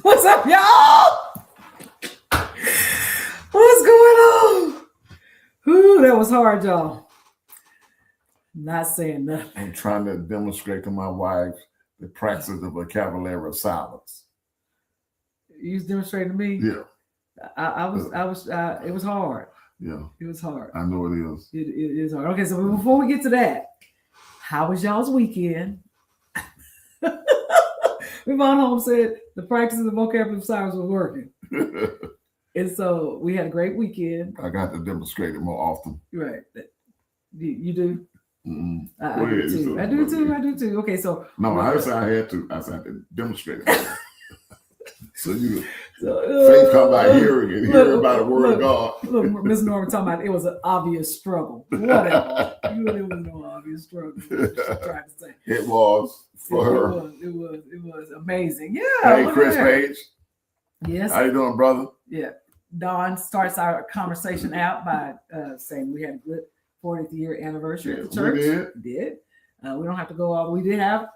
What's up, y'all? What's going on? Ooh, that was hard, y'all. Not saying nothing. I'm trying to demonstrate to my wife the practice of the vocabulary of silence. You was demonstrating to me? Yeah. It was hard. Yeah. It was hard. I know it is. It is hard. Okay, so before we get to that, how was y'all's weekend? Yvonne Holmes said the practice of the vocabulary of silence was working. And so we had a great weekend. I got to demonstrate it more often. Right. You do? Mm-hmm. I do too. Okay, so no, I said I had to. I said I had to demonstrate it. So faith come by hearing and hearing by the word of God. Look, Miss Norman talking about it was an obvious struggle. Whatever. It was no obvious struggle. Trying to say. It was for her. It was amazing. Yeah. Hey, Chris Page. Yes. How you doing, brother? Yeah. Dawn starts our conversation out by saying we had a good 40th year anniversary at the church. We did. We don't have to go all. We did have.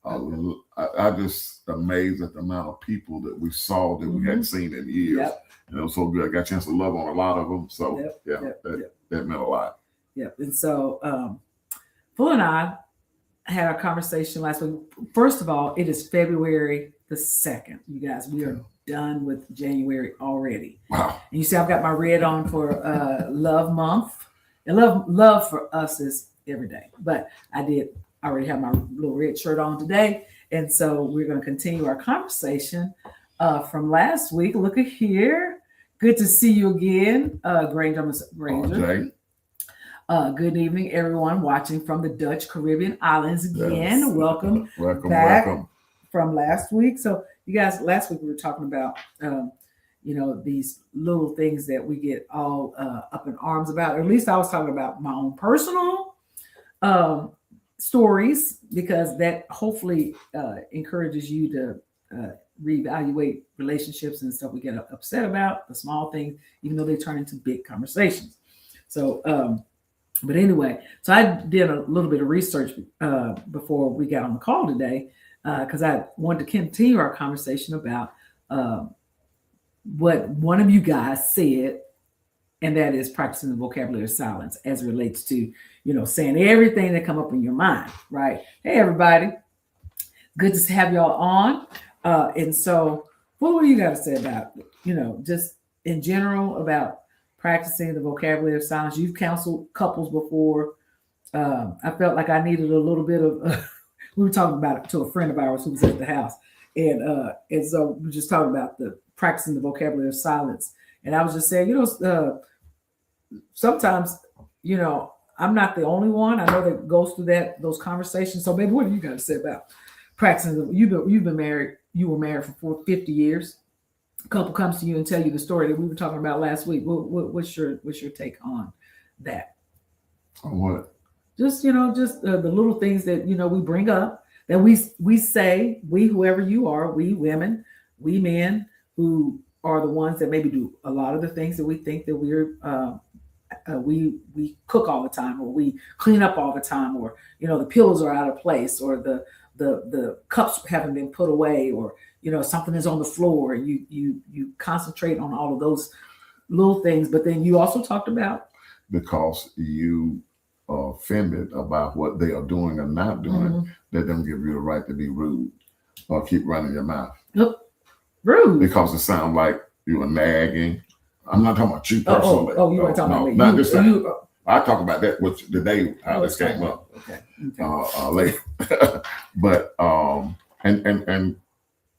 I just amazed at the amount of people that we saw that we hadn't seen in years. Yep. And it was so good. I got a chance to love on a lot of them. So that meant a lot. Yep. And so Full and I had a conversation last week. First of all, it is February the 2nd. You guys, we are done with January already. Wow. And you see, I've got my red on for Love Month. And love for us is every day. But I already have my little red shirt on today. And so we're going to continue our conversation from last week. Look at here. Good to see you again, Granger. Good evening, everyone watching from the Dutch Caribbean islands again. Yes. Welcome back from last week. So you guys, last week we were talking about, these little things that we get all up in arms about. Or at least I was talking about my own personal stories, because that hopefully encourages you to reevaluate relationships and stuff we get upset about, the small things, even though they turn into big conversations. So, but anyway, so I did a little bit of research before we got on the call today, because I wanted to continue our conversation about what one of you guys said, and that is practicing the vocabulary of silence as it relates to, saying everything that come up in your mind, right? Hey, everybody. Good to have y'all on. And so what do you got to say about, just in general about practicing the vocabulary of silence? You've counseled couples before. I felt like I needed a little bit of, we were talking about it to a friend of ours who was at the house. And so we were just talking about the practicing the vocabulary of silence. And I was just saying, sometimes, I'm not the only one. I know that goes through those conversations. So baby, what do you got to say about practicing? You've been married. You were married for 50 years. A couple comes to you and tell you the story that we were talking about last week. What's your take on that? On what? Just the little things that we bring up, that we say, we, whoever you are, we women, we men who are the ones that maybe do a lot of the things that we think that we cook all the time, or we clean up all the time, or the pillows are out of place, or the cups haven't been put away, or something is on the floor, and you concentrate on all of those little things. But then you also talked about, because you are offended about what they are doing or not doing, let them give you the right to be rude or keep running your mouth. Rude, because it sounds like you are nagging. I'm not talking about you personally. You weren't talking about me. Not this time. I talk about that with the day how this came up. Okay. Later. But and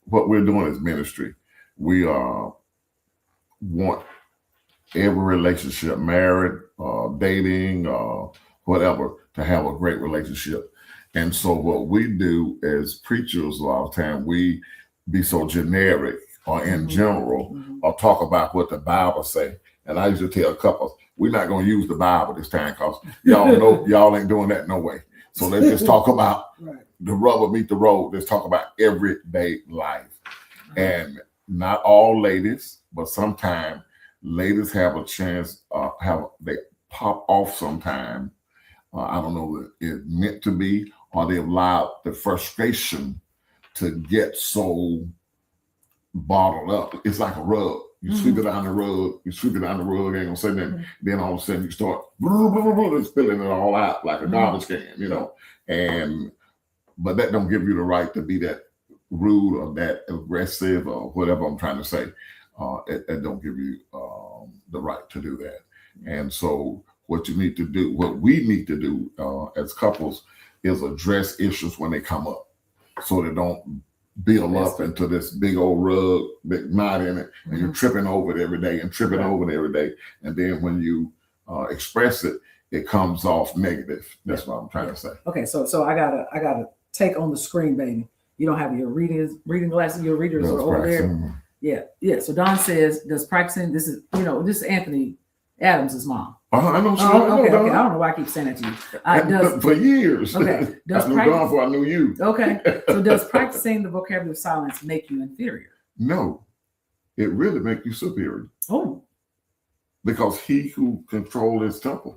what we're doing is ministry. We want every relationship, married, dating, whatever, to have a great relationship. And so what we do as preachers, a lot of time, we be so generic or in general, or talk about what the Bible say. And I used to tell couples, we're not going to use the Bible this time, because y'all know y'all ain't doing that no way. So let's just talk about the rubber meet the road. Let's talk about everyday life. And not all ladies, but sometimes ladies have a chance, they pop off sometime. I don't know if it's meant to be, or they allowed the frustration to get so bottled up. It's like a rug. You sweep it down the rug. You sweep it down the rug. Ain't gonna say nothing. Then all of a sudden you start spilling it all out like a garbage can, you know. But that don't give you the right to be that rude or that aggressive or whatever I'm trying to say. It don't give you the right to do that. And so what you need to do, what we need to do as couples, is address issues when they come up, so they don't build up into this big old rug, big knot in it, and you're tripping over it every day and tripping over it every day. And then when you express it, it comes off negative. That's what I'm trying to say. Okay, so I gotta take on the screen, baby. You don't have your reading glasses. Your readers are over there. Yeah. So Don says, does practicing? This is Anthony Adams' mom. I know. Okay. I don't know why I keep saying that to you. For years. Okay. I knew Don before I knew you. Okay. So does practicing the vocabulary of silence make you inferior? No, it really makes you superior. Oh. Because he who controls his temper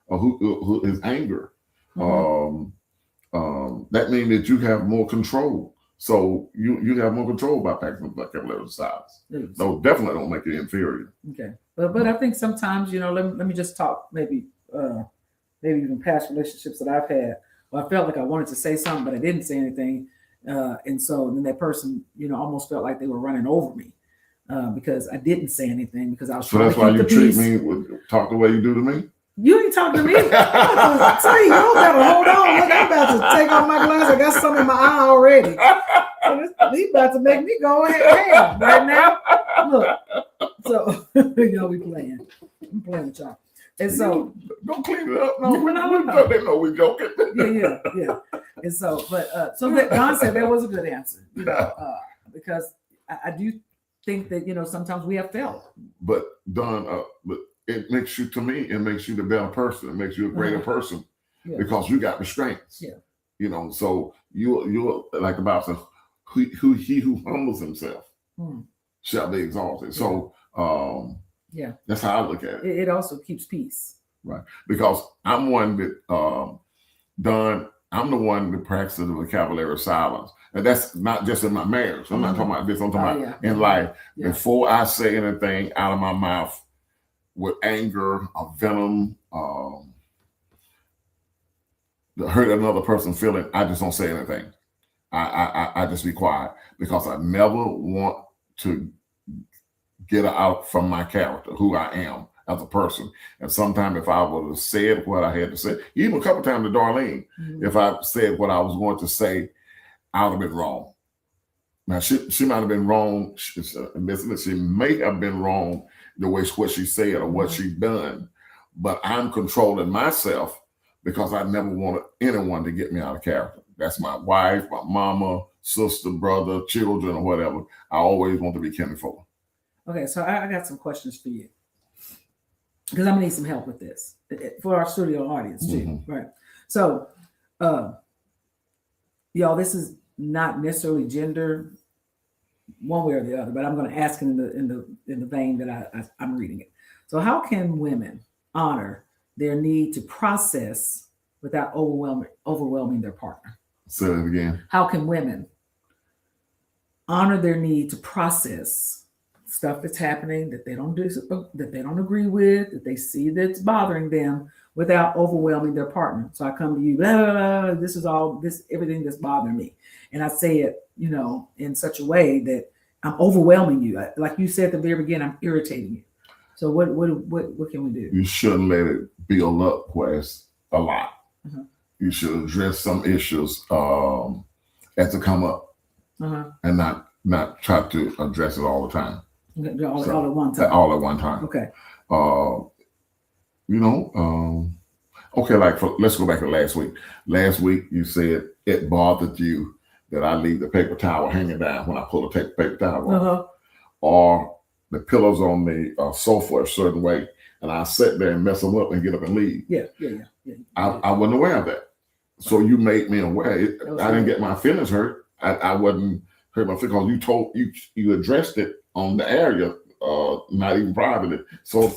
or who his anger, that means that you have more control. So you have more control by practicing vocabulary of silence. No, definitely don't make it inferior. Okay, but I think sometimes, let me just talk maybe even past relationships that I've had where I felt like I wanted to say something, but I didn't say anything, and so then that person, almost felt like they were running over me because I didn't say anything because I was. So that's why you treat me talk the way you do to me. You ain't talking to me. I tell you, you gotta hold on. Look, I'm about to take off my glasses. I got some in my eye already. He's about to make me go ahead right now. Look, so y'all be playing. I'm playing with y'all. And so don't clean it up. No, they know we're joking. Yeah. And so, but so that Don said that was a good answer, because I do think that sometimes we have failed. But Don, but it makes you, to me, it makes you the better person. It makes you a greater person because you got restraints. Yeah. So you like the Bible says, he who humbles himself shall be exalted. So that's how I look at it. It also keeps peace. Right. Because I'm one that I'm the one that practices the vocabulary of silence. And that's not just in my marriage. I'm not talking about this, I'm talking about in life. Yeah. Before I say anything out of my mouth with anger or venom, to hurt another person's feeling, I just don't say anything. I just be quiet because I never want to get out from my character, who I am as a person. And sometimes if I would have said what I had to say, even a couple times to Darlene, if I said what I was going to say, I would have been wrong. Now, she might have been wrong. She may have been wrong the way what she said or what she done, but I'm controlling myself because I never wanted anyone to get me out of character. That's my wife, my mama, sister, brother, children, or whatever. I always want to be caring for. Okay, so I got some questions for you because I'm gonna need some help with this for our studio audience too, right? So, y'all, this is not necessarily gender one way or the other, but I'm going to ask it in the vein that I'm reading it. So, how can women honor their need to process without overwhelming their partner? Say that again. How can women honor their need to process stuff that's happening that they don't agree with, that they see that's bothering them, without overwhelming their partner? So I come to you, this is everything that's bothering me, and I say it, in such a way that I'm overwhelming you. Like you said at the very beginning, I'm irritating you. So what can we do? You shouldn't let it build up, Quest, a lot. You should address some issues as they come up, and not try to address it all the time. All at one time. All at one time. Okay. Okay, let's go back to last week. Last week you said it bothered you that I leave the paper towel hanging down when I pull the paper towel off, or the pillows on the sofa a certain way, and I sit there and mess them up and get up and leave. Yeah. I wasn't aware of that, so you made me aware. I didn't get my feelings hurt. I wasn't hurt my feelings because you addressed it on the area, not even privately. So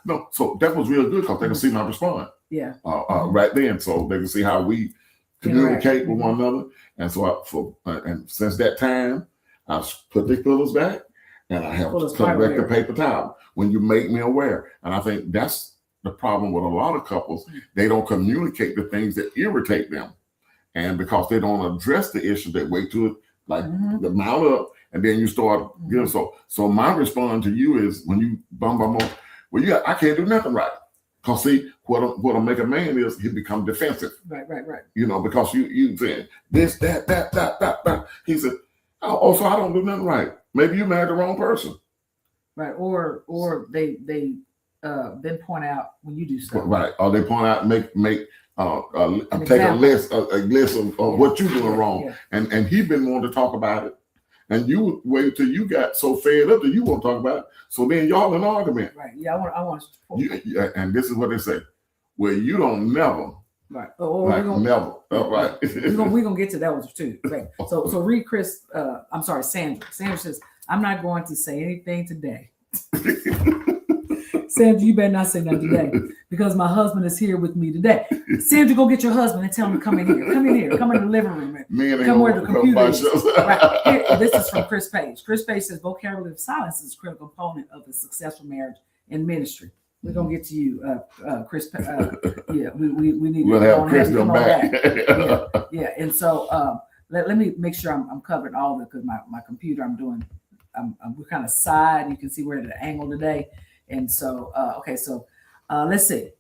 that was real good because they can see my response. Yeah. Right then, so they can see how we communicate with one another. And so and since that time, I put the pillows back, and I have Well, to cut back the paper towel when you make me aware. And I think that's the problem with a lot of couples. They don't communicate the things that irritate them. And because they don't address the issue, they wait till it like the mount up, and then you start getting so my response to you is when you bum up, well, I can't do nothing right. Cause see, what'll make a man is he become defensive. Right. You know, because you saying this, that. He said, oh, so I don't do nothing right. Maybe you married the wrong person. Right. Or they then point out when you do stuff. Right. Or they point out, take a list of what you're doing wrong. Yeah. And he been wanting to talk about it. And you wait till you got so fed up that you won't talk about it. So then y'all in an argument. Right. Yeah, I want and this is what they say. Well, you don't never. Right. Never. Right. We're gonna get to that one too. Right. So read Chris, I'm sorry, Sandra. Sandra says, I'm not going to say anything today. Sandra, you better not say nothing today because my husband is here with me today. Sandra, go get your husband and tell him to come in here. Come in the living room. Come where the computer is. Right. Here, this is from Chris Page. Chris Page says vocabulary of silence is a critical component of a successful marriage and ministry. We're gonna get to you, Chris. Yeah, we need to have Chris come back. Yeah. And so let me make sure I'm covering all of it because my computer we're kind of side. You can see we're at an angle today. And so, let's see.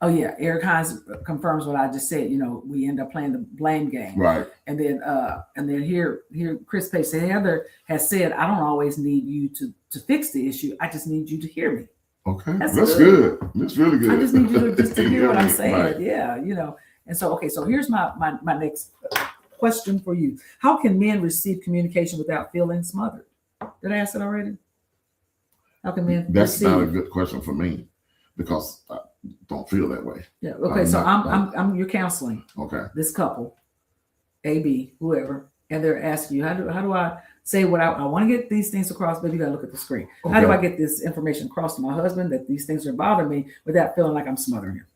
Oh yeah, Eric Hines confirms what I just said. You know, we end up playing the blame game, right? And then here Chris Page said, Heather has said, I don't always need you to fix the issue. I just need you to hear me. Okay, that's good. That's really good. I just need you to hear what I'm saying. Right. Yeah, you know. And so, so here's my next question for you. How can men receive communication without feeling smothered? Did I ask it already? How can men That's receive? not a good question for me because I don't feel that way. Yeah. Okay. So I'm you're counseling. Okay. This couple, AB, whoever, and they're asking you, how do I say what I want to get these things across, but you got to look at the screen. Okay. How do I get this information across to my husband that these things are bothering me without feeling like I'm smothering him?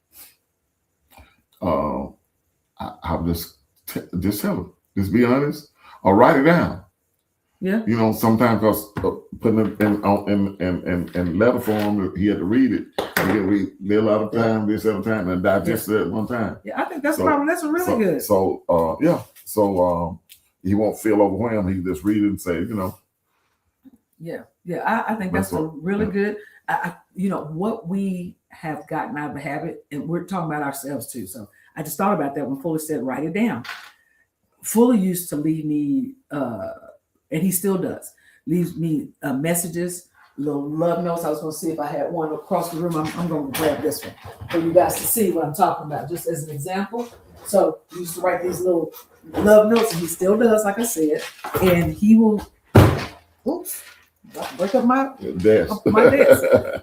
I'll just tell him. Just be honest or write it down. Yeah. You know, sometimes because putting it in letter form, he had to read it. He had to read a lot of time, this other time, and digest it at one time. Yeah, I think that's probably really good. So he won't feel overwhelmed. He just read it and say, you know. Yeah, I think that's really good. You know, what we have gotten out of the habit, and we're talking about ourselves too. So I just thought about that when Fuller said, write it down. Fuller used to leave me, and he still does, leaves me messages, little love notes. I was going to see if I had one across the room. I'm going to grab this one for you guys to see what I'm talking about, just as an example. So he used to write these little love notes, and he still does, like I said, and he will, break up my desk.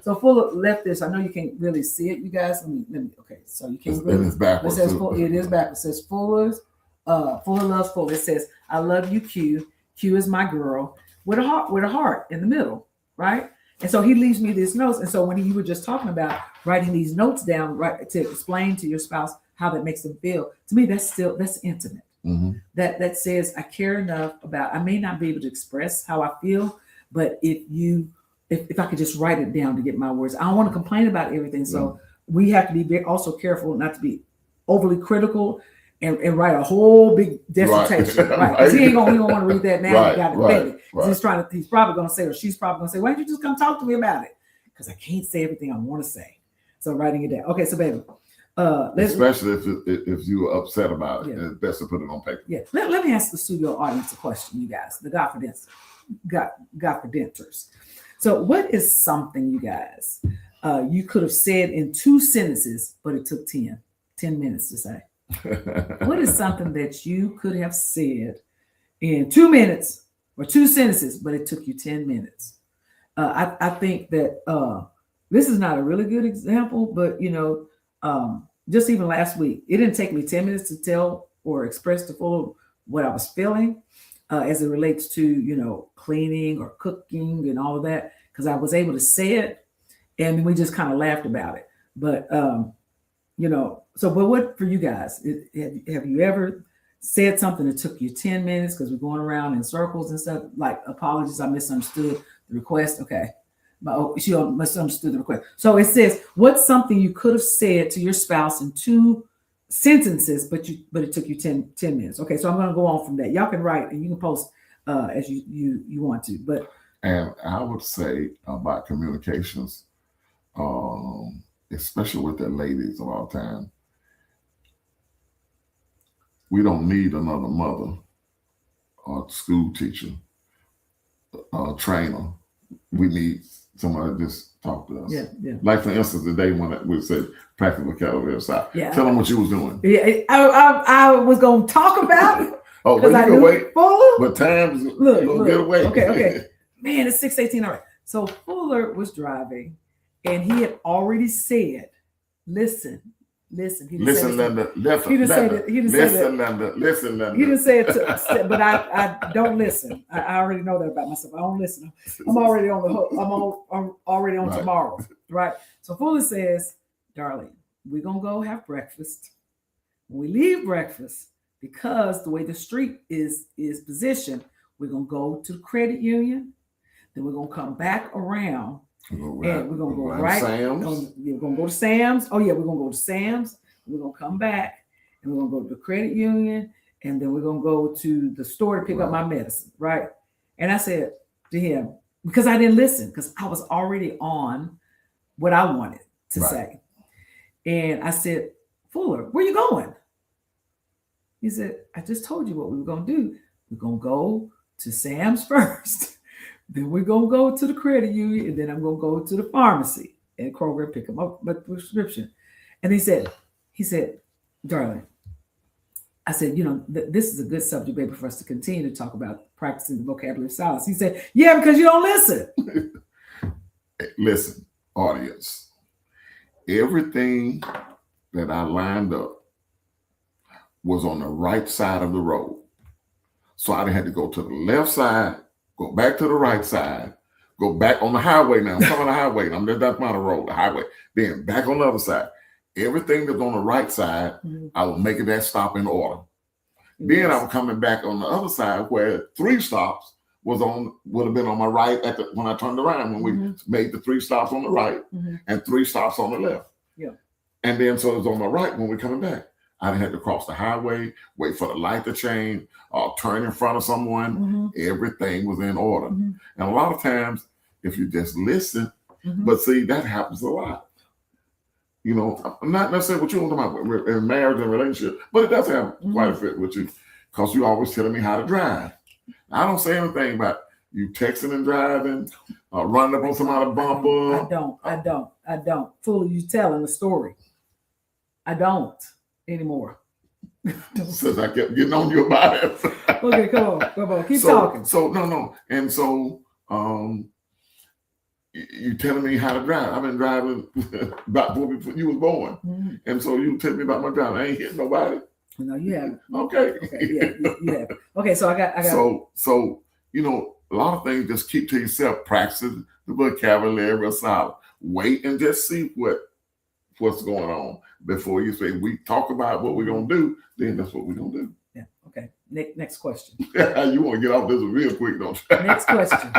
So Fuller left this. I know you can't really see it, you guys. Let me. Okay, so you can't really. It's backwards. It is backwards. It says Fuller loves Fuller. It says, I love you, Q. Q is my girl, with a heart in the middle, right? And so he leaves me these notes. And so when you were just talking about writing these notes down, right, to explain to your spouse how that makes them feel, to me that's intimate. Mm-hmm. That says I care enough about. I may not be able to express how I feel, but if I could just write it down to get my words, I don't want to complain about everything. So we have to be also careful not to be overly critical. And write a whole big dissertation, right? Because he don't want to read that now. He got it ready. He's probably going to say, or she's probably going to say, why don't you just come talk to me about it? Because I can't say everything I want to say. So writing it down. Okay, so baby, especially if you were upset about it, it's best to put it on paper. Yeah. Let me ask the studio audience a question, you guys, the Godfidenters. So what is something, you guys, you could have said in 2 sentences, but it took 10 minutes to say? What is something that you could have said in 2 minutes or 2 sentences, but it took you 10 minutes? I think that this is not a really good example, but just even last week, it didn't take me 10 minutes to tell or express to Fuller what I was feeling as it relates to cleaning or cooking and all of that, because I was able to say it, and we just kind of laughed about it. But but what for you guys? Have you ever said something that took you 10 minutes because we're going around in circles and stuff, like apologies, I misunderstood the request. Okay. She misunderstood the request. So it says, what's something you could have said to your spouse in 2 sentences, but it took you 10 minutes. Okay, so I'm going to go on from that. Y'all can write and you can post as you want to. But and I would say about communications, especially with the ladies of our time, we don't need another mother or school teacher or trainer. We need somebody to just talk to us. Yeah. Like for instance, today when we said practical vocabulary side. Yeah. Tell them what you was doing. Yeah, I was going to talk about it. Oh, but you can wait. Fuller, but time's look, get away. Okay. Man, it's 6:18 already. So Fuller was driving, and he had already said, "Listen." Listen, Linda. He didn't say that. Listen, Linda. He didn't say it, but I don't listen. I already know that about myself. I don't listen. I'm already on the hook. I'm already on tomorrow, right? So Fuller says, "Darling, we're gonna go have breakfast. When we leave breakfast, because the way the street is positioned, we're gonna go to the credit union. Then we're gonna come back around." And we're gonna go right. We're gonna go to Sam's. Oh yeah, we're gonna go to Sam's. We're gonna come back and we're gonna go to the credit union, and then we're gonna go to the store to pick up my medicine, right? And I said to him, because I didn't listen, because I was already on what I wanted to say. And I said, Fuller, where you going? He said, I just told you what we were gonna do. We're gonna go to Sam's first. Then we're going to go to the credit union, and then I'm going to go to the pharmacy and Kroger and pick up my prescription. And he said, darling, I said, this is a good subject, baby, for us to continue to talk about practicing the vocabulary of silence. He said, yeah, because you don't listen. Listen, audience, everything that I lined up was on the right side of the road. So I had to go to the left side, go back to the right side, go back on the highway now. I'm talking on the highway. That's not a road, the highway. Then back on the other side. Everything that's on the right side, I was making that stop in order. Then I was coming back on the other side where 3 stops would have been on my right when I turned around, when we made the 3 stops on the right and 3 stops on the left. Yeah. And then so it was on the right when we're coming back. I had to cross the highway, wait for the light to change, turn in front of someone. Everything was in order. And a lot of times, if you just listen, but see, that happens a lot. I'm not necessarily what you want to talk about in marriage and relationship, but it does have quite a fit with you, because you're always telling me how to drive. I don't say anything about you texting and driving, running up on somebody's bumper. I don't. Fully, you telling the story. I don't anymore. Since I kept getting on you about it. Okay, come on, keep talking. So no, and so you telling me how to drive. I've been driving about before you was born, and so you tell me about my driving. I ain't hitting nobody. No, you haven't. Okay. Yeah, you have. Okay, so I got. So a lot of things just keep to yourself. Practice the vocabulary of silence. Wait and just see what's going on before you say we talk about what we're gonna do. Then that's what we're gonna do. Yeah. Okay. Next question. You want to get off this real quick, don't you? Next question.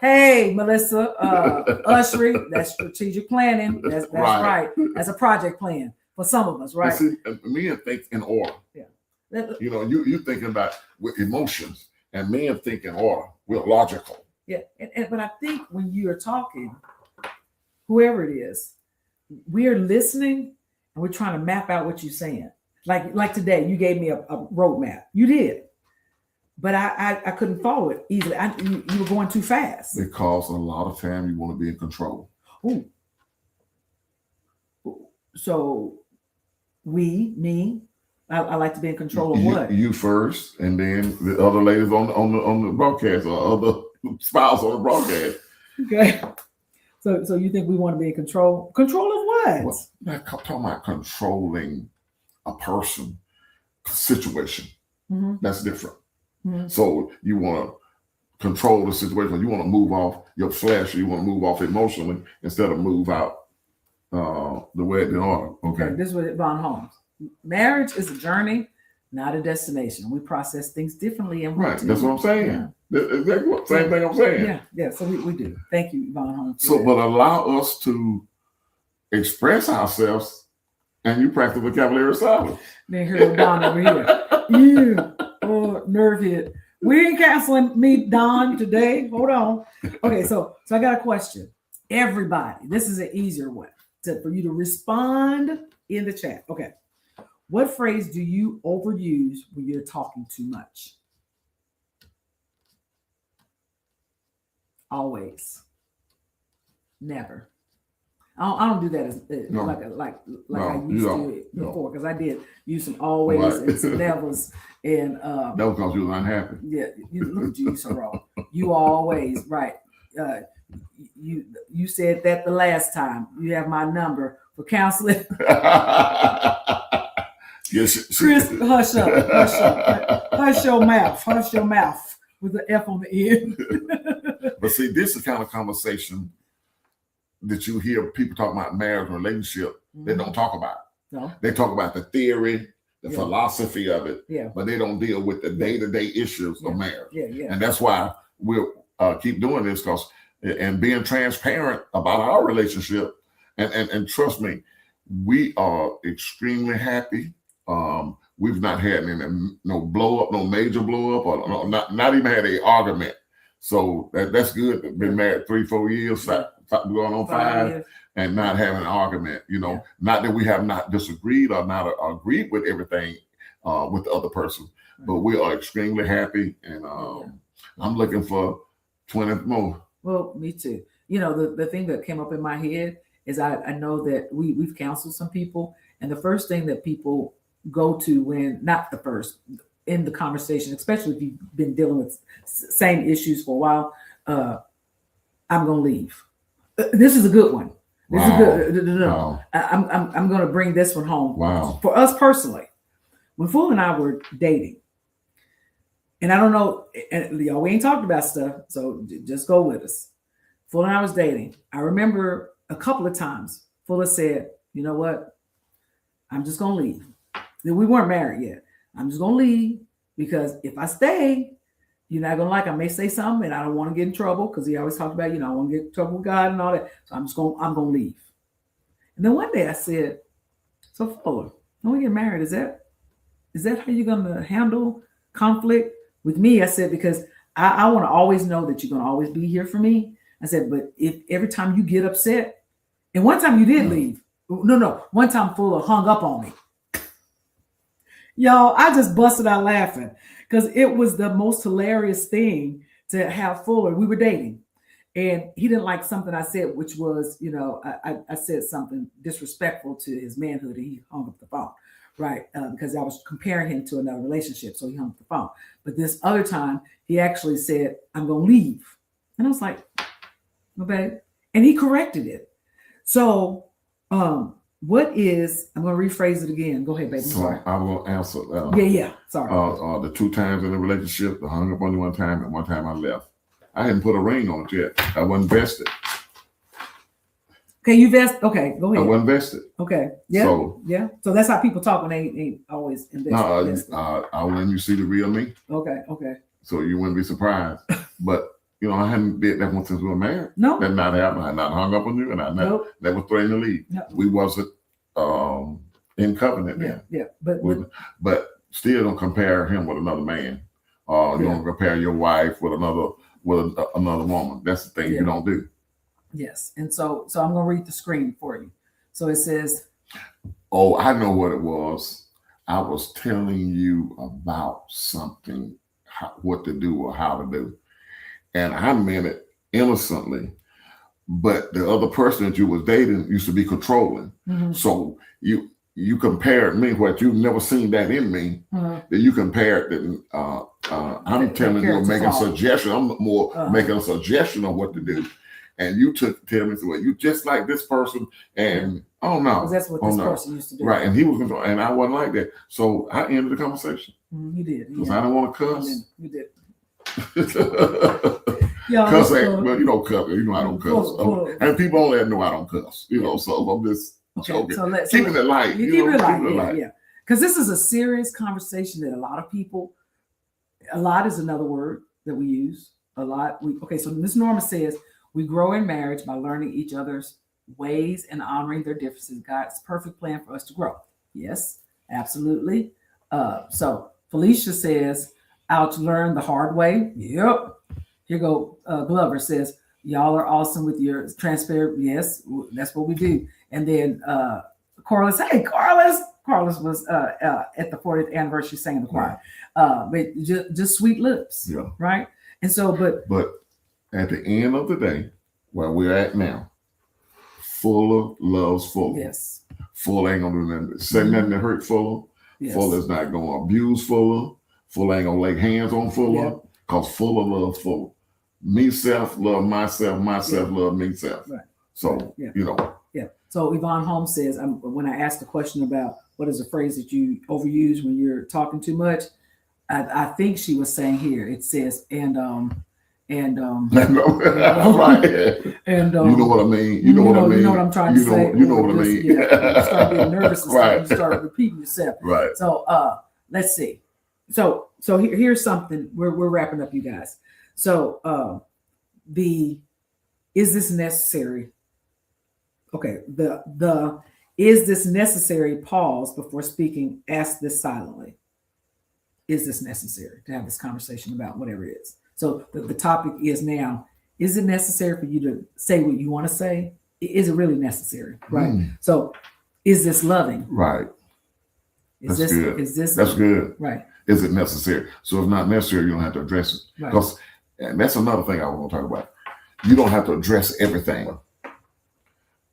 Hey, Melissa, Ushery, that's strategic planning. That's right. That's a project plan for some of us, right? See, men think in order. Yeah. You're thinking about with emotions, and men think in order. We're logical. Yeah, but I think when you're talking, whoever it is, we're listening and we're trying to map out what you're saying. Like today, you gave me a roadmap. You did. But I couldn't follow it easily. You were going too fast. Because a lot of time you want to be in control. Ooh. So me, I like to be in control of what? You first, and then the other ladies on the broadcast, or other spouse on the broadcast. Okay. So you think we want to be in control? Control of what? Well, not talking about controlling a person, situation. That's different. So you want to control the situation. You want to move off your flesh. You want to move off emotionally instead of move out the way it's in order. Okay. This is what Von Holmes. Marriage is a journey, not a destination. We process things differently, and Right. That's what I'm saying. Yeah. That's exactly what same thing I'm saying. Yeah, yeah. So we do. Thank you, Yvonne Holmes. So, but allow us to express ourselves, and you practice vocabulary silence. Then here, Don over here. You, nerve hit. We ain't canceling me, Don, today. Hold on. Okay, so I got a question. Everybody, this is an easier one for you to respond in the chat. Okay. What phrase do you overuse when you're talking too much? Always. Never. I don't do that as No. like No, I used to before, because I did use some always Right. and some nevers and that was because you was unhappy. yeah, you look at you so wrong. You always right. You said that the last time. You have my number for counseling. Yes, Chris, hush up, hush your mouth with the F on the end. But see, this is the kind of conversation that you hear people talk about marriage and relationship. They don't talk about. No. They talk about the theory, the philosophy of it, but they don't deal with the day-to-day issues of marriage. Yeah. And that's why we'll keep doing this, because and being transparent about our relationship. And trust me, we are extremely happy. We've not had no blow up, no major blow up, or not even had an argument. So that's good. Been married 3-4 years, going on 5, and not having an argument. Not that we have not disagreed or not agreed with everything with the other person, but we are extremely happy, and I'm looking for 20 more. Well, me too. The thing that came up in my head is I know that we've counseled some people, and the first thing that people go to when, not the first, in the conversation, especially if you've been dealing with same issues for a while, I'm going to leave. This is a good one. This is good. No. Wow. I'm going to bring this one home. Wow. For us personally, when Fool and I were dating, and I don't know, and y'all, we ain't talked about stuff, so just go with us. Fool and I was dating. I remember a couple of times Fuller said, "You know what? I'm just going to leave." We weren't married yet. I'm just going to leave, because if I stay, you're not going to like it. I may say something, and I don't want to get in trouble, because he always talked about, I want to get in trouble with God and all that. So I'm going to leave. And then one day I said, "So Fuller, when we get married, is that how you're going to handle conflict with me?" I said, "Because I want to always know that you're going to always be here for me." I said, "But if every time you get upset," and one time you did leave. No, one time Fuller hung up on me. Y'all, I just busted out laughing, because it was the most hilarious thing to have Fuller. We were dating, and he didn't like something I said, which was, I said something disrespectful to his manhood, and he hung up the phone, right? Because I was comparing him to another relationship, so he hung up the phone. But this other time, he actually said, "I'm going to leave." And I was like, "Okay." And he corrected it. So, I'm going to rephrase it again. Go ahead, baby. So I will answer. Yeah. Sorry. The 2 times in the relationship, I hung up on you one time, and one time I left. I hadn't put a ring on it yet. I wasn't vested. Okay, you vest. Okay, go ahead. I wasn't vested. Okay. Yeah. So that's how people talk when they ain't always invested. No, I'll let you see the real me. Okay. So you wouldn't be surprised. But I hadn't did that one since we were married. No. That not happened. I not hung up on you, and I never threatened to leave. No. We wasn't in covenant then. Yeah. But still don't compare him with another man. You don't compare your wife with another woman. That's the thing you don't do. Yes. And so I'm going to read the screen for you. So it says, "Oh, I know what it was. I was telling you about something, what to do or how to do. And I meant it innocently, but the other person that you was dating used to be controlling. Mm-hmm. So you compared me, what you've never seen that in me, that you compared that I'm telling you, making a suggestion. I'm more making a suggestion of what to do. And you tell me, well, you just like this person, and oh no, because that's what this person used to do, right? And he was controlling, and I wasn't like that. So I ended the conversation. You did, because I don't want to cuss. You did. Cuss, well, cuss. I don't cuss, and people only know I don't cuss. So I'm just joking. So keeping it light. You keep it light, yeah. because this is a serious conversation that a lot of people, a lot is another word that we use. A lot. Okay, so Miss Norma says we grow in marriage by learning each other's ways and honoring their differences. God's perfect plan for us to grow. Yes, absolutely. So Felicia says, out to learn the hard way. Yep. Here go Glover says, y'all are awesome with your transparent. Yes, that's what we do. And then Corliss, hey, Carlos was at the 40th anniversary singing the choir. But just sweet lips. Yeah. Right. And so, but at the end of the day, where we're at now, Fuller loves Fuller. Yes. Fuller ain't gonna do nothing. Say nothing to hurt Fuller. Yes. Fuller's not gonna abuse Fuller. Fuller ain't gonna lay hands on Fuller, because Fuller loves Fuller. Me-self love myself, myself love me-self. Right. So, you know. Yeah. So Yvonne Holmes says, when I asked the question about what is a phrase that you overuse when you're talking too much, I think she was saying here, it says, right. And you know what I mean. You know what I mean. You know what I'm trying to say. You know what I mean. You start getting nervous and stuff. You start repeating yourself. Right. So let's see. So here's something. We're wrapping up, you guys. So is this necessary? Okay. The is this necessary? Pause before speaking. Ask this silently. Is this necessary to have this conversation about whatever it is? So the topic is now, is it necessary for you to say what you want to say? Is it really necessary? Right. So is this loving? Right. That's good. Right. Is it necessary? So if not necessary, you don't have to address it. Because and that's another thing I want to talk about. You don't have to address everything.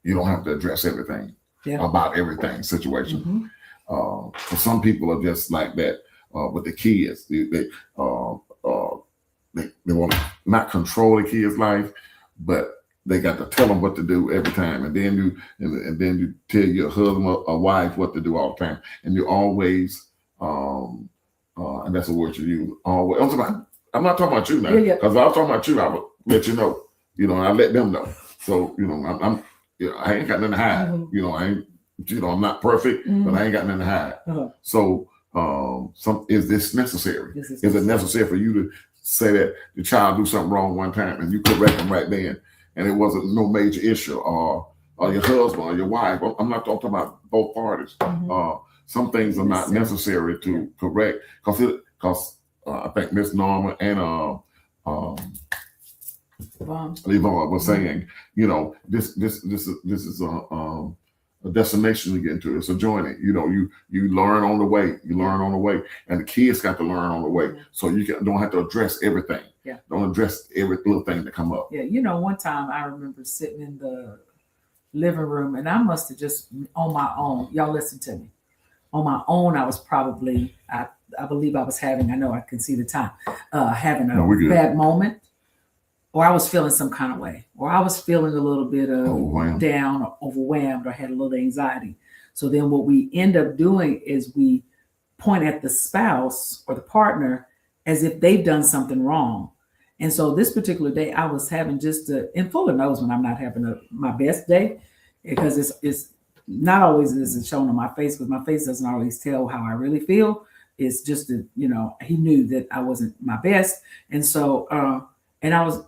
You don't have to address everything about everything situation. For some people are just like that. With the kids, they want to not control the kids' life, but they got to tell them what to do every time, and then you tell your husband or wife what to do all the time, and you always and that's a word you use. Always. I'm not talking about you now, because if I was talking about you, I would let you know. You know, and I let them know. So I'm I ain't got nothing to hide. You know, I'm not perfect, but I ain't got nothing to hide. So. Is this necessary? Is it necessary for you to say that the child do something wrong one time and you correct them right then, and it wasn't no major issue, or your husband or your wife? I'm not talking about both parties. Some things are not necessary to correct, because I think Miss Norma and Yvonne was saying, you know, this is a destination to get into. It's a journey. You know, you learn on the way. You learn on the way, and the kids got to learn on the way. So you don't have to address everything. Don't address every little thing that come up. You know, one time I remember sitting in the living room, and I must have just on my own. Y'all listen to me. On my own, I was probably I believe I was having. I know I can see the time. Having a bad moment. Or I was feeling some kind of way, or I was feeling a little bit of down or overwhelmed, or had a little anxiety. So then what we end up doing is we point at the spouse or the partner as if they've done something wrong. And so this particular day, I was having and Fuller knows when I'm not having my best day, because it's not always is it shown on my face, because my face doesn't always tell how I really feel. It's just that, you know, he knew that I wasn't my best. And so, and I was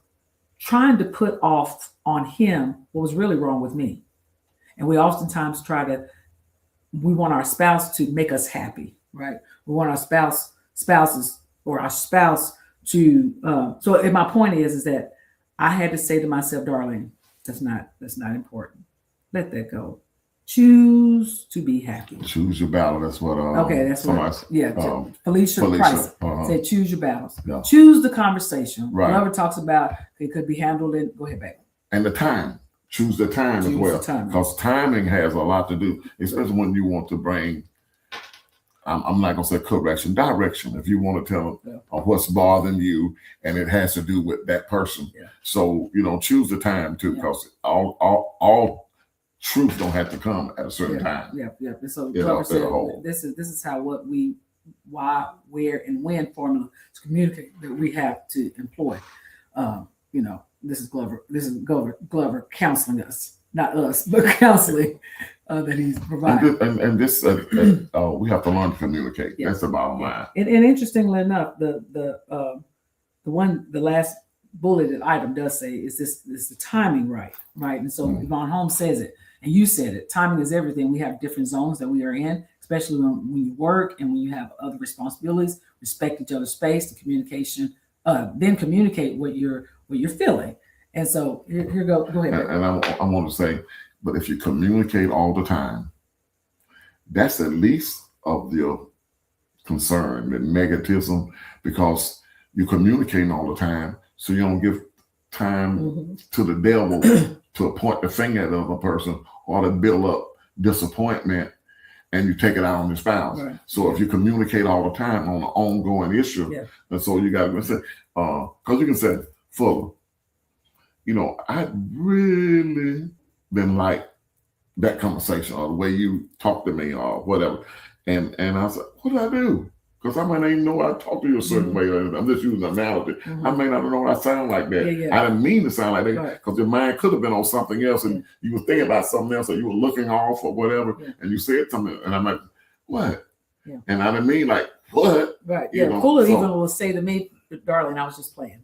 trying to put off on him what was really wrong with me. And we oftentimes we want our spouse to make us happy, right? We want our spouses or our spouse to, so my point is that I had to say to myself, darling, that's not important. Let that go. Choose to be happy. Choose your battle. That's what. That's what. Felicia Price said, "Choose your battles. Yeah. Choose the conversation." Right. Whoever talks about it could be handled in. Go ahead, baby. And the time. Choose the time as well, because timing has a lot to do, especially when you want to bring. I'm not gonna say correction, direction. If you want to tell them what's bothering you, and it has to do with that person, so choose the time too, because all truth don't have to come at a certain time. So this is how why, where, and when formula to communicate that we have to employ. This is Glover. This is Glover counseling us. not us, but counseling that he's providing. And this we have to learn to communicate. Yeah. That's the bottom line. And interestingly enough, the last bulleted item does say is the timing right? And so Yvonne Holmes says it, and you said it. Timing is everything. We have different zones that we are in, especially when you work and when you have other responsibilities. Respect each other's space, the communication, then communicate what you're feeling. And so here go ahead. And I want to say, but if you communicate all the time, that's the least of your concern, the negativism, because you're communicating all the time, so you don't give time to the devil to point the finger at the other person or to build up disappointment, and you take it out on your spouse. Right. So if you communicate all the time on an ongoing issue, and so you got to say, because you can say, Fuller, I really didn't like that conversation or the way you talked to me or whatever. And I said, what did I do? Because I might not even know I talk to you a certain way. I'm just using an analogy. I may not know I sound like that. I didn't mean to sound like that because your mind could have been on something else and you were thinking about something else or you were looking off or whatever and you said something and I'm like, what? And I didn't mean like, what? Right. Fuller even will say to me, darling, I was just playing.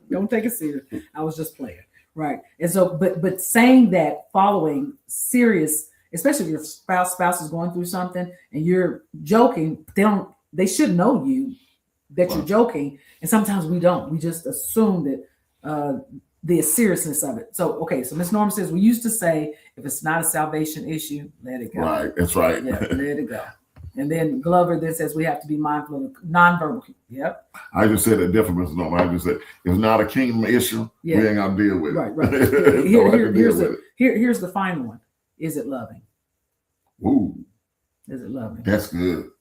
Don't take it serious. I was just playing. Right. And so, but saying that following serious, especially if your spouse is going through something and you're joking, they should know that you're joking. And sometimes we don't. We just assume that the seriousness of it. So, okay. So Ms. Norman says, we used to say, if it's not a salvation issue, let it go. Right. That's right. Yeah, let it go. And then Glover then says we have to be mindful of nonverbal. Yep. I just said it different, Mr. Norman. I just said if it's not a kingdom issue, we ain't gonna deal with it. Right. Here's the final one. Is it loving? Ooh. Is it loving? That's good.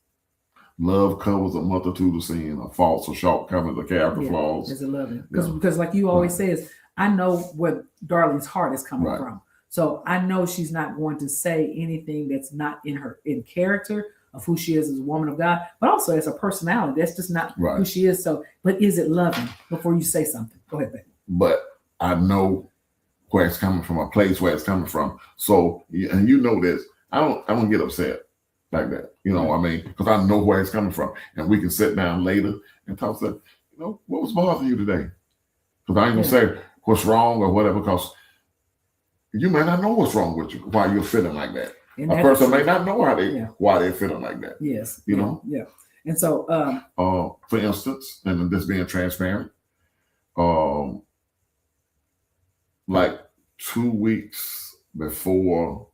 Love covers a multitude of sin, a faults, a shortcomings, a character flaws. Is it loving? Because like you always says, I know where Darlene's heart is coming from. So I know she's not going to say anything that's not in character of who she is as a woman of God, but also as a personality. That's just not who she is. So, but is it loving before you say something? Go ahead, baby. But I know where it's coming from, a place where it's coming from. So, and you know this, I don't get upset like that. You know what I mean? Because I know where it's coming from. And we can sit down later and talk about, what was bothering you today? Because I ain't gonna say what's wrong or whatever, because you may not know what's wrong with you, why you're feeling like that. And a person may not know why they're feeling like that. Yes. You know? Yeah. And so for instance, and this being transparent, like 2 weeks before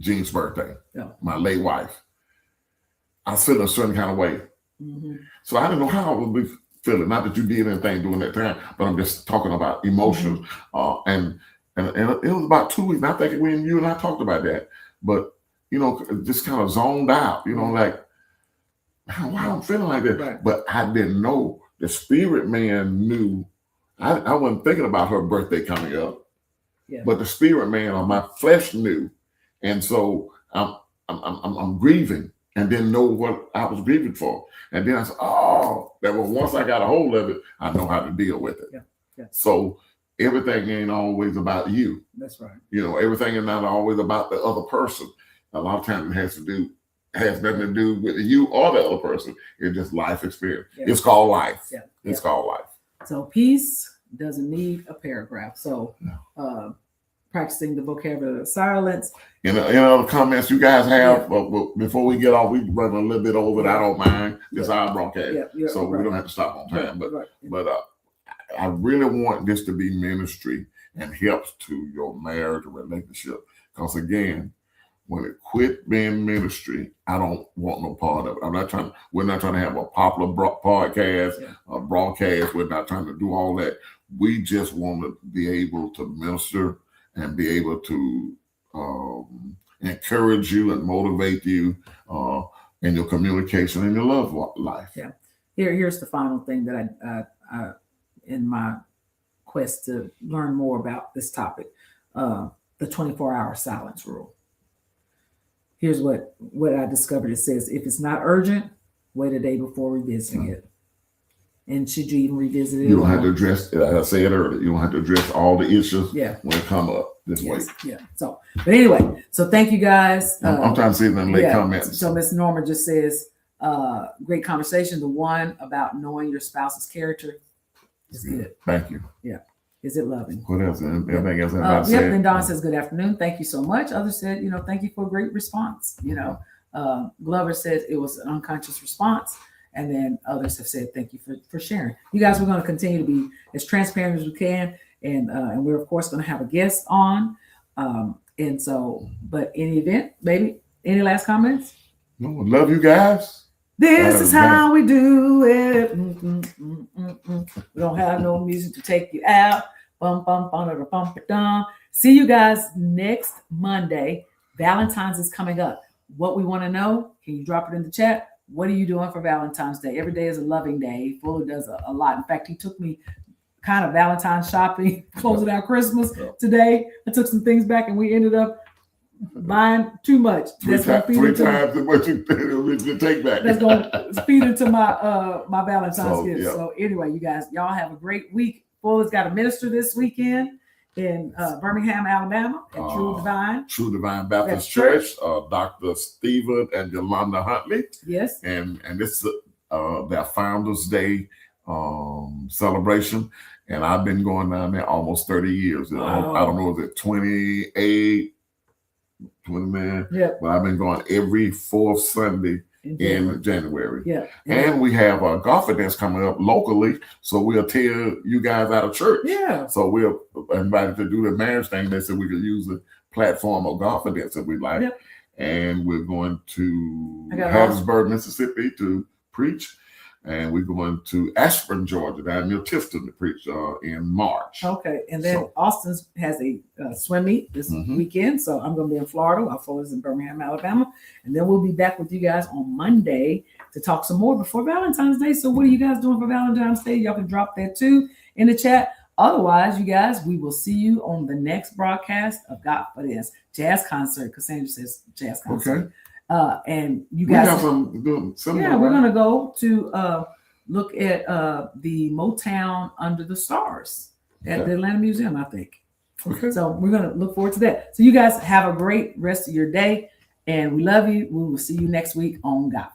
Jean's birthday, my late wife, I was feeling a certain kind of way. So I didn't know how I would be feeling. Not that you did anything during that time, but I'm just talking about emotions. And it was about 2 weeks. And I think when you and I talked about that, but just kind of zoned out, like, why I'm feeling like that. Right. But I didn't know. The spirit man knew. I wasn't thinking about her birthday coming up, but the spirit man on my flesh knew. And so I'm grieving and didn't know what I was grieving for. And then I said, once I got a hold of it, I know how to deal with it. Yeah. So everything ain't always about you. That's right. Everything is not always about the other person. A lot of times it has nothing to do with you or the other person. It's just life experience. Yeah. It's called life. Yeah. It's called life. So peace doesn't need a paragraph. So practicing the vocabulary of silence. The comments you guys have, before we get off, we run a little bit over it. I don't mind. It's our broadcast. So we don't have to stop on time. But I really want this to be ministry and helps to your marriage and relationship. Because again, when it quit being ministry, I don't want no part of it. We're not trying to have a popular podcast, a broadcast. We're not trying to do all that. We just want to be able to minister and be able to encourage you and motivate you in your communication and your love life. Yeah. Here's the final thing that I in my quest to learn more about this topic, the 24-hour silence rule. Here's what I discovered. It says, if it's not urgent, wait a day before revisiting it. And should you even revisit it? You don't have to address, as I said earlier, you don't have to address all the issues when it come up. this week. Yeah. So, but anyway, so thank you guys. I'm trying to see them late comments. So Miss Norma just says, great conversation. The one about knowing your spouse's character is good. Thank you. Yeah. Is it loving? What else? Anything else? Yep. And Don says, good afternoon. Thank you so much. Others said, thank you for a great response. Glover said it was an unconscious response. And then others have said, thank you for sharing. You guys, we're going to continue to be as transparent as we can. And we're, of course, going to have a guest on. And so, but in the event, maybe any last comments? No, love you guys. This is how we do it. We don't have no music to take you out. Bum, bum, bum, bum, bum, bum. See you guys next Monday. Valentine's is coming up. What we want to know, can you drop it in the chat? What are you doing for Valentine's Day? Every day is a loving day. Fuller does a lot. In fact, he took me kind of Valentine's shopping, closing out Christmas today. I took some things back and we ended up buying too much. Three times as much you take back. That's going to feed into my Valentine's gift. Yeah. So anyway, you guys, y'all have a great week. Fuller's got a minister this weekend in Birmingham, Alabama, at True Divine Baptist Church. Dr. Stephen and Yolanda Huntley. Yes. And this is their Founders Day celebration. And I've been going down there almost 30 years. Wow. I don't know, is it 28, 20 man? Yeah. But I've been going every fourth Sunday in January. Yeah. And we have a golf event coming up locally. So we'll tell you guys out of church. Yeah. So we're invited to do the marriage thing. They said we could use the platform of golf events that we like. Yep. And we're going to Hattiesburg, Mississippi to preach. And we're going to Ashburn, Georgia, down near Tifton to preach in March. Okay. And then Austin has a swim meet this weekend. So I'm going to be in Florida while Fuller's in Birmingham, Alabama. And then we'll be back with you guys on Monday to talk some more before Valentine's Day. So what are you guys doing for Valentine's Day? Y'all can drop that too in the chat. Otherwise, you guys, we will see you on the next broadcast of God for This Jazz Concert. Cassandra says jazz concert. Okay. And you guys, we're going to go to look at the Motown Under the Stars at the Atlanta Museum, I think. Okay. So we're going to look forward to that. So you guys have a great rest of your day, and we love you. We will see you next week on God.